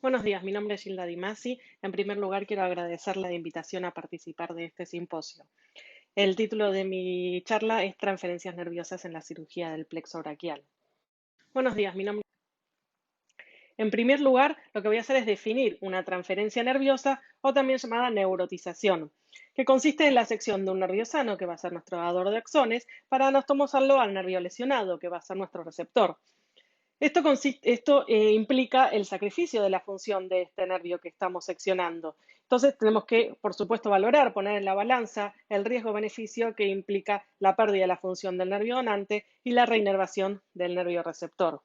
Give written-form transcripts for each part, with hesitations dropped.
Buenos días, mi nombre es Gilda Di Masi. En primer lugar, quiero agradecer la invitación a participar de este simposio. El título de mi charla es Transferencias nerviosas en la cirugía del plexo braquial. Buenos días, mi nombre. En primer lugar, lo que voy a hacer es definir una transferencia nerviosa o también llamada neurotización, que consiste en la sección de un nervio sano, que va a ser nuestro dador de axones, para anastomosarlo al nervio lesionado, que va a ser nuestro receptor. Esto implica el sacrificio de la función de este nervio que estamos seccionando. Entonces tenemos que, por supuesto, valorar, poner en la balanza el riesgo-beneficio que implica la pérdida de la función del nervio donante y la reinervación del nervio receptor.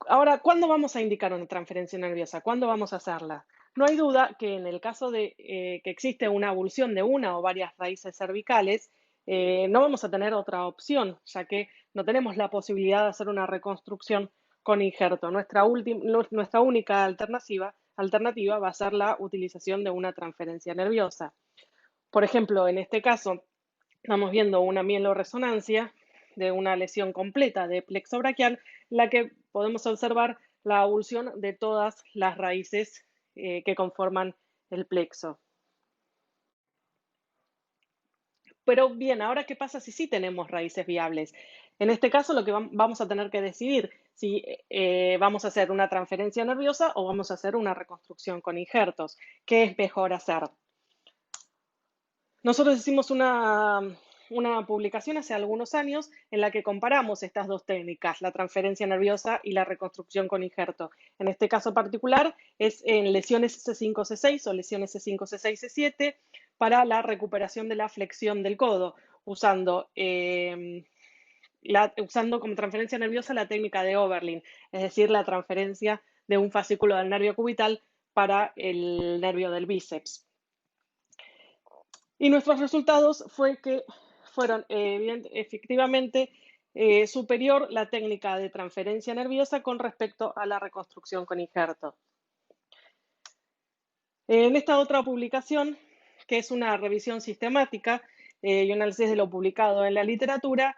Ahora, ¿cuándo vamos a indicar una transferencia nerviosa? ¿Cuándo vamos a hacerla? No hay duda que en el caso de que existe una avulsión de una o varias raíces cervicales, no vamos a tener otra opción, ya que no tenemos la posibilidad de hacer una reconstrucción con injerto. Nuestra única alternativa va a ser la utilización de una transferencia nerviosa. Por ejemplo, en este caso, estamos viendo una mieloresonancia de una lesión completa de plexo braquial, en la que podemos observar la avulsión de todas las raíces que conforman el plexo. Pero bien, ahora, ¿qué pasa si sí tenemos raíces viables? En este caso, lo que vamos a tener que decidir si vamos a hacer una transferencia nerviosa o vamos a hacer una reconstrucción con injertos. ¿Qué es mejor hacer? Nosotros hicimos una publicación hace algunos años en la que comparamos estas dos técnicas, la transferencia nerviosa y la reconstrucción con injerto. En este caso particular es en lesiones C5, C6 o lesiones C5, C6, C7 para la recuperación de la flexión del codo, usando como transferencia nerviosa la técnica de Oberlin, es decir, la transferencia de un fascículo del nervio cubital para el nervio del bíceps. Y nuestros resultados fue que fueron efectivamente superior la técnica de transferencia nerviosa con respecto a la reconstrucción con injerto. En esta otra publicación, que es una revisión sistemática y análisis de lo publicado en la literatura,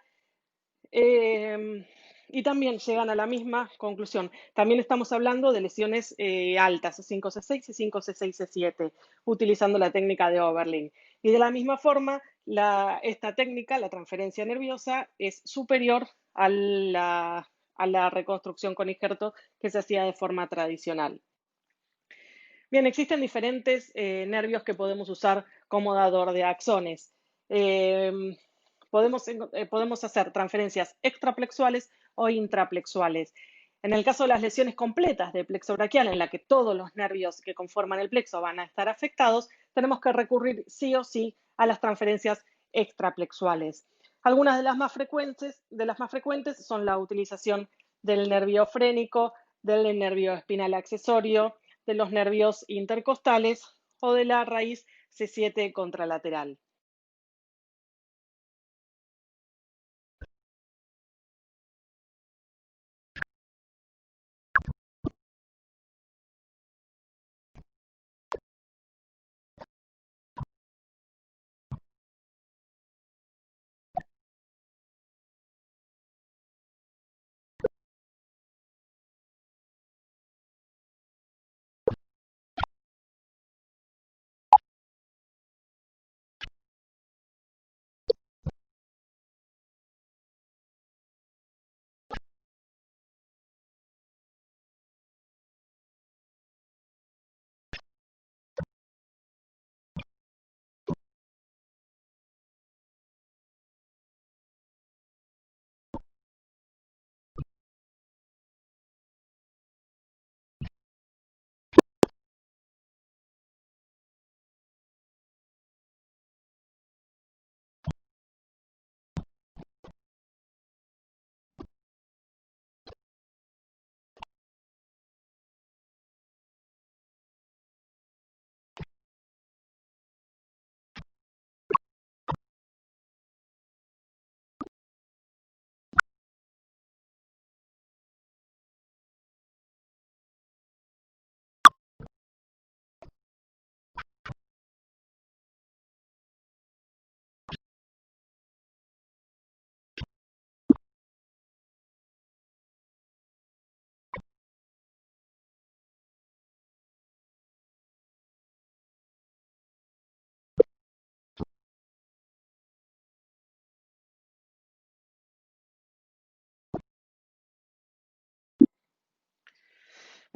y también llegan a la misma conclusión. También estamos hablando de lesiones altas, C5, C6, C5, C6, C7, utilizando la técnica de Oberlin. Y de la misma forma, esta técnica, la transferencia nerviosa, es superior a la reconstrucción con injerto que se hacía de forma tradicional. Bien, existen diferentes nervios que podemos usar como dador de axones. Eh, podemos hacer transferencias extraplexuales o intraplexuales. En el caso de las lesiones completas de plexo braquial, en la que todos los nervios que conforman el plexo van a estar afectados, tenemos que recurrir sí o sí a las transferencias extraplexuales. Algunas de las más frecuentes son la utilización del nervio frénico, del nervio espinal accesorio, de los nervios intercostales o de la raíz C7 contralateral.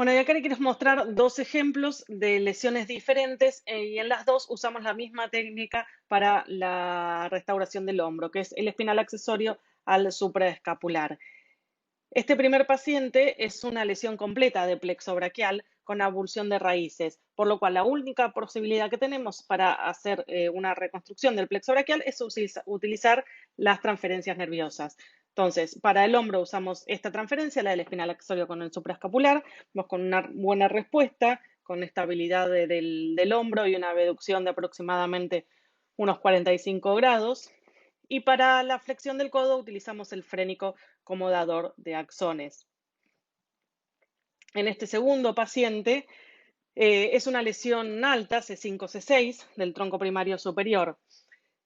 Bueno, y acá les quiero mostrar dos ejemplos de lesiones diferentes y en las dos usamos la misma técnica para la restauración del hombro, que es el espinal accesorio al supraescapular. Este primer paciente es una lesión completa de plexo braquial con avulsión de raíces, por lo cual la única posibilidad que tenemos para hacer una reconstrucción del plexo braquial es utilizar las transferencias nerviosas. Entonces, para el hombro usamos esta transferencia, la del espinal accesorio con el supraescapular, vamos con una buena respuesta, con estabilidad del hombro y una abducción de aproximadamente unos 45 grados. Y para la flexión del codo utilizamos el frénico como dador de axones. En este segundo paciente es una lesión alta, C5, C6, del tronco primario superior.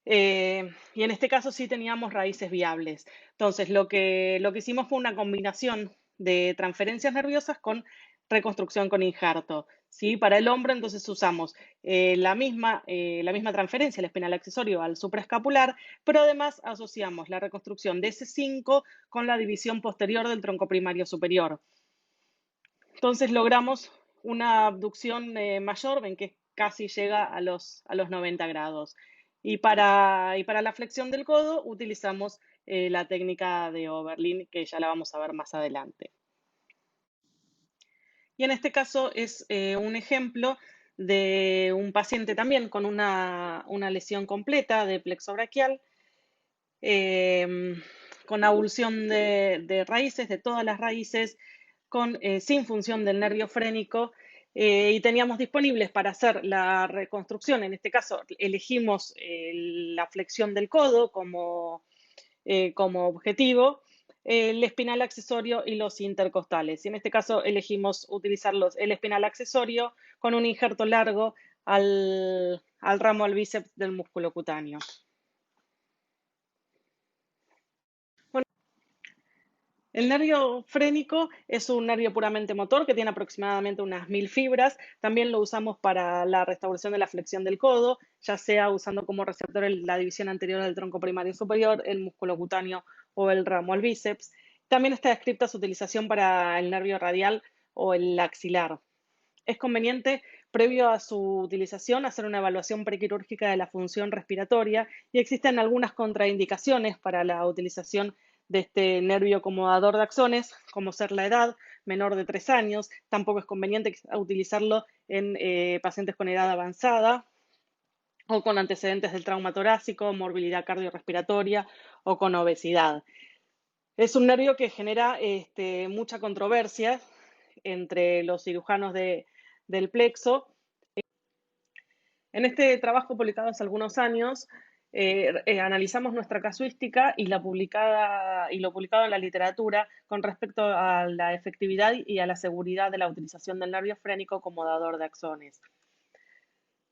Y en este caso sí teníamos raíces viables. Entonces, lo que hicimos fue una combinación de transferencias nerviosas con reconstrucción con injerto. ¿Sí? Para el hombro, entonces usamos la misma transferencia, el espinal accesorio al supraescapular, pero además asociamos la reconstrucción de S5 con la división posterior del tronco primario superior. Entonces logramos una abducción mayor, ven que casi llega a los 90 grados. Y para la flexión del codo utilizamos la técnica de Oberlin, que ya la vamos a ver más adelante. Y en este caso es un ejemplo de un paciente también con una lesión completa de plexo braquial, con avulsión de raíces, de todas las raíces, sin función del nervio frénico, y teníamos disponibles para hacer la reconstrucción. En este caso elegimos la flexión del codo como objetivo, el espinal accesorio y los intercostales. Y en este caso elegimos utilizar el espinal accesorio con un injerto largo al ramo al bíceps del músculo cutáneo. Bueno, el nervio frénico es un nervio puramente motor que tiene aproximadamente unas 1000 fibras. También lo usamos para la restauración de la flexión del codo, ya sea usando como receptor la división anterior del tronco primario superior, el músculo cutáneo o el ramo al bíceps. También está descrita su utilización para el nervio radial o el axilar. Es conveniente, previo a su utilización, hacer una evaluación prequirúrgica de la función respiratoria y existen algunas contraindicaciones para la utilización de este nervio acomodador de axones, como ser la edad menor de 3 años. Tampoco es conveniente utilizarlo en pacientes con edad avanzada o con antecedentes del trauma torácico, morbilidad cardiorrespiratoria o con obesidad. Es un nervio que genera mucha controversia entre los cirujanos del plexo. En este trabajo publicado hace algunos años, analizamos nuestra casuística y lo publicado en la literatura con respecto a la efectividad y a la seguridad de la utilización del nervio frénico como dador de axones.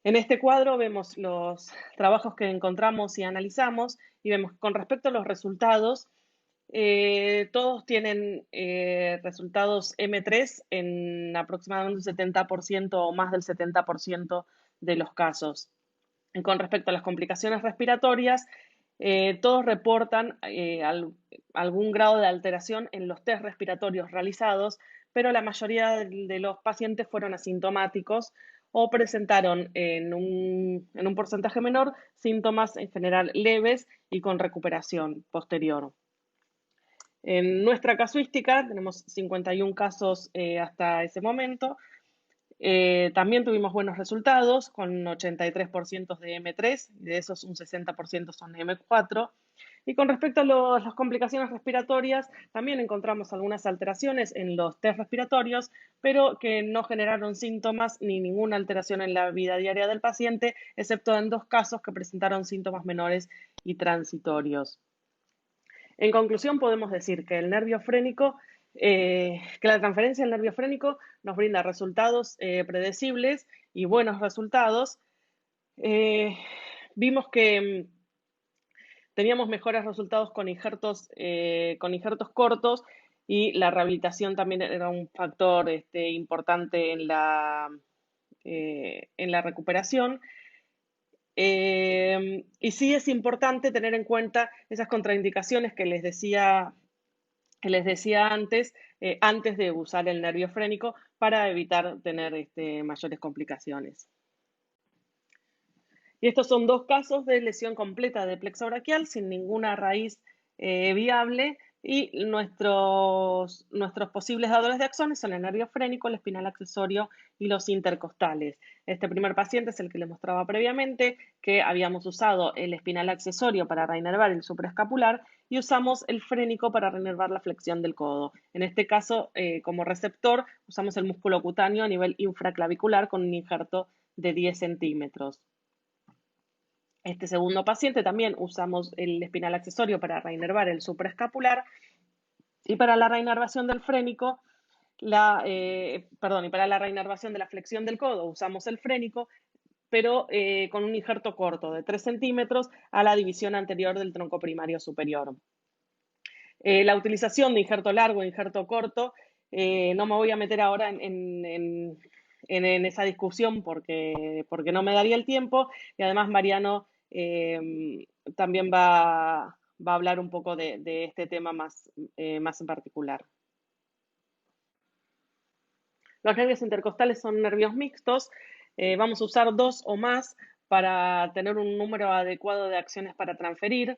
En este cuadro vemos los trabajos que encontramos y analizamos y vemos con respecto a los resultados, todos tienen resultados M3 en aproximadamente un 70% o más del 70% de los casos. Y con respecto a las complicaciones respiratorias, todos reportan algún grado de alteración en los test respiratorios realizados, pero la mayoría de los pacientes fueron asintomáticos o presentaron en un porcentaje menor síntomas en general leves y con recuperación posterior. En nuestra casuística tenemos 51 casos hasta ese momento. También tuvimos buenos resultados con 83% de M3, y de esos un 60% son de M4. Y con respecto a las complicaciones respiratorias, también encontramos algunas alteraciones en los test respiratorios, pero que no generaron síntomas ni ninguna alteración en la vida diaria del paciente, excepto en 2 casos que presentaron síntomas menores y transitorios. En conclusión, podemos decir que el nervio frénico, que la transferencia del nervio frénico nos brinda resultados predecibles y buenos resultados. Vimos que teníamos mejores resultados con injertos cortos y la rehabilitación también era un factor importante en la recuperación. Y sí es importante tener en cuenta esas contraindicaciones que les decía antes, antes de usar el nervio frénico para evitar tener mayores complicaciones. Y estos son dos casos de lesión completa de plexo braquial sin ninguna raíz viable y nuestros posibles dadores de axones son el nervio frénico, el espinal accesorio y los intercostales. Este primer paciente es el que les mostraba previamente, que habíamos usado el espinal accesorio para reinervar el supraescapular y usamos el frénico para reinervar la flexión del codo. En este caso, como receptor, usamos el músculo cutáneo a nivel infraclavicular con un injerto de 10 centímetros. Este segundo paciente también usamos el espinal accesorio para reinervar el supraescapular y para la reinervación del frénico, y para la reinervación de la flexión del codo usamos el frénico, pero con un injerto corto de 3 centímetros a la división anterior del tronco primario superior. La utilización de injerto largo e injerto corto, no me voy a meter ahora en esa discusión porque no me daría el tiempo y además Mariano también va a hablar un poco de este tema más en particular. Los nervios intercostales son nervios mixtos. Vamos a usar dos o más para tener un número adecuado de acciones para transferir.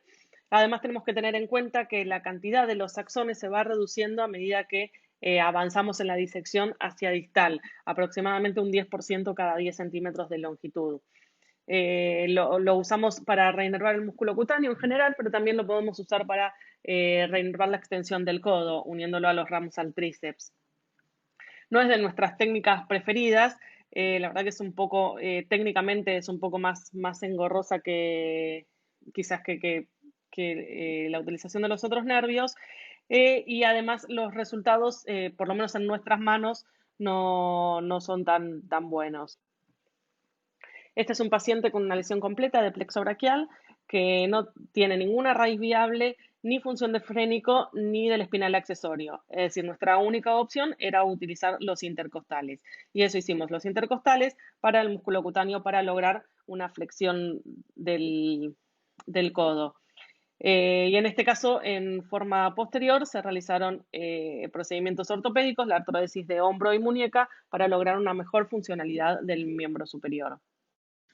Además, tenemos que tener en cuenta que la cantidad de los axones se va reduciendo a medida que avanzamos en la disección hacia distal, aproximadamente un 10% cada 10 centímetros de longitud. Lo usamos para reinervar el músculo cutáneo en general, pero también lo podemos usar para reinervar la extensión del codo, uniéndolo a los ramos al tríceps. No es de nuestras técnicas preferidas, la verdad que es un poco, técnicamente es un poco más engorrosa que quizás que la utilización de los otros nervios, y además los resultados, por lo menos en nuestras manos, no son tan buenos. Este es un paciente con una lesión completa de plexo braquial que no tiene ninguna raíz viable, ni función de frénico, ni del espinal accesorio. Es decir, nuestra única opción era utilizar los intercostales. Y eso hicimos, los intercostales para el músculo cutáneo para lograr una flexión del codo. Y en este caso, en forma posterior, se realizaron procedimientos ortopédicos, la artrodesis de hombro y muñeca, para lograr una mejor funcionalidad del miembro superior.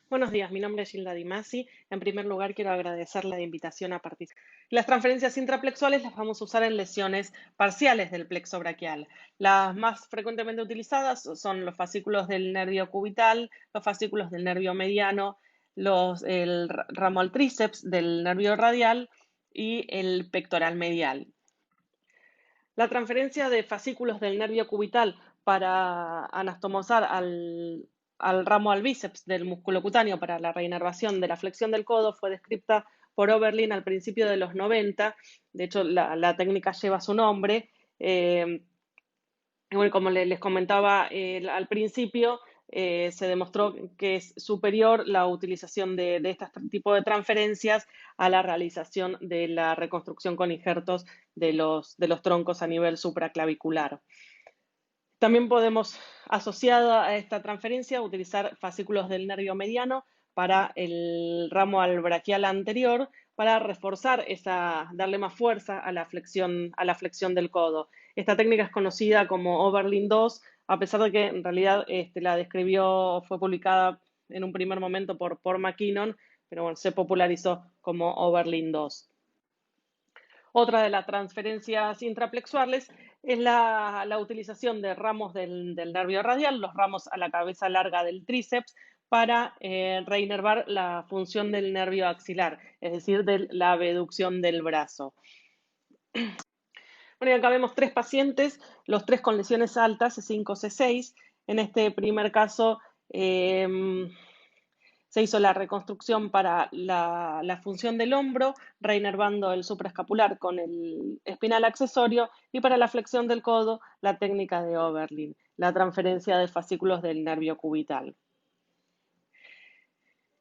Buenos días, mi nombre es Gilda Di Masi. En primer lugar, quiero agradecer la invitación a participar. Las transferencias intraplexuales las vamos a usar en lesiones parciales del plexo braquial. Las más frecuentemente utilizadas son los fascículos del nervio cubital, los fascículos del nervio mediano, el ramo al tríceps del nervio radial y el pectoral medial. La transferencia de fascículos del nervio cubital para anastomosar al ramo al bíceps del músculo cutáneo para la reinervación de la flexión del codo fue descrita por Oberlin al principio de los 90. De hecho, la técnica lleva su nombre. Bueno, como les comentaba al principio, se demostró que es superior la utilización de este tipo de transferencias a la realización de la reconstrucción con injertos de los troncos a nivel supraclavicular. También podemos, asociado a esta transferencia, utilizar fascículos del nervio mediano para el ramo al braquial anterior para reforzar darle más fuerza a la flexión del codo. Esta técnica es conocida como Oberlin 2, a pesar de que en realidad la fue publicada en un primer momento por McKinnon, pero bueno, se popularizó como Oberlin 2. Otra de las transferencias intraplexuales es la utilización de ramos del nervio radial, los ramos a la cabeza larga del tríceps, para reinervar la función del nervio axilar, es decir, de la abducción del brazo. Bueno, y acá vemos tres pacientes, los tres con lesiones altas, C5, C6. En este primer caso, se hizo la reconstrucción para la función del hombro, reinervando el supraescapular con el espinal accesorio, y para la flexión del codo, la técnica de Oberlin, la transferencia de fascículos del nervio cubital.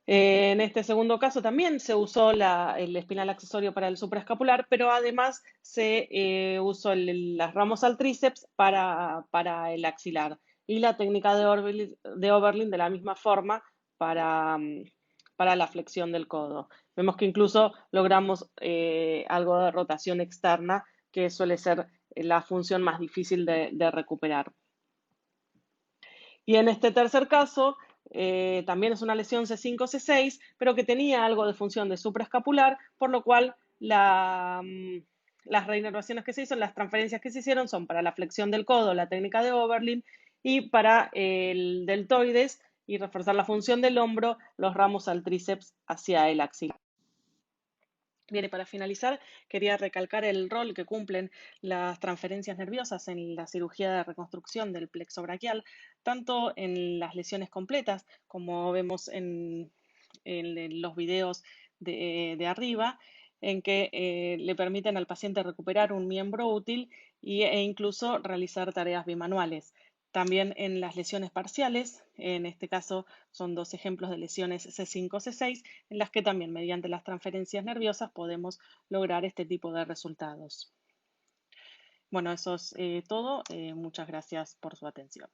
En este segundo caso también se usó el espinal accesorio para el supraescapular, pero además se usó las ramos al tríceps para el axilar, y la técnica de Oberlin de la misma forma para la flexión del codo. Vemos que incluso logramos algo de rotación externa, que suele ser la función más difícil de recuperar. Y en este tercer caso, también es una lesión C5-C6, pero que tenía algo de función de supraescapular, por lo cual las reinervaciones que se hizo, las transferencias que se hicieron son para la flexión del codo, la técnica de Oberlin, y para el deltoides y reforzar la función del hombro, los ramos al tríceps hacia el axilar. Bien, y para finalizar, quería recalcar el rol que cumplen las transferencias nerviosas en la cirugía de reconstrucción del plexo braquial, tanto en las lesiones completas, como vemos en los videos de arriba, en que le permiten al paciente recuperar un miembro útil e incluso realizar tareas bimanuales. También en las lesiones parciales, en este caso son dos ejemplos de lesiones C5-C6, en las que también mediante las transferencias nerviosas podemos lograr este tipo de resultados. Bueno, eso es todo. Muchas gracias por su atención.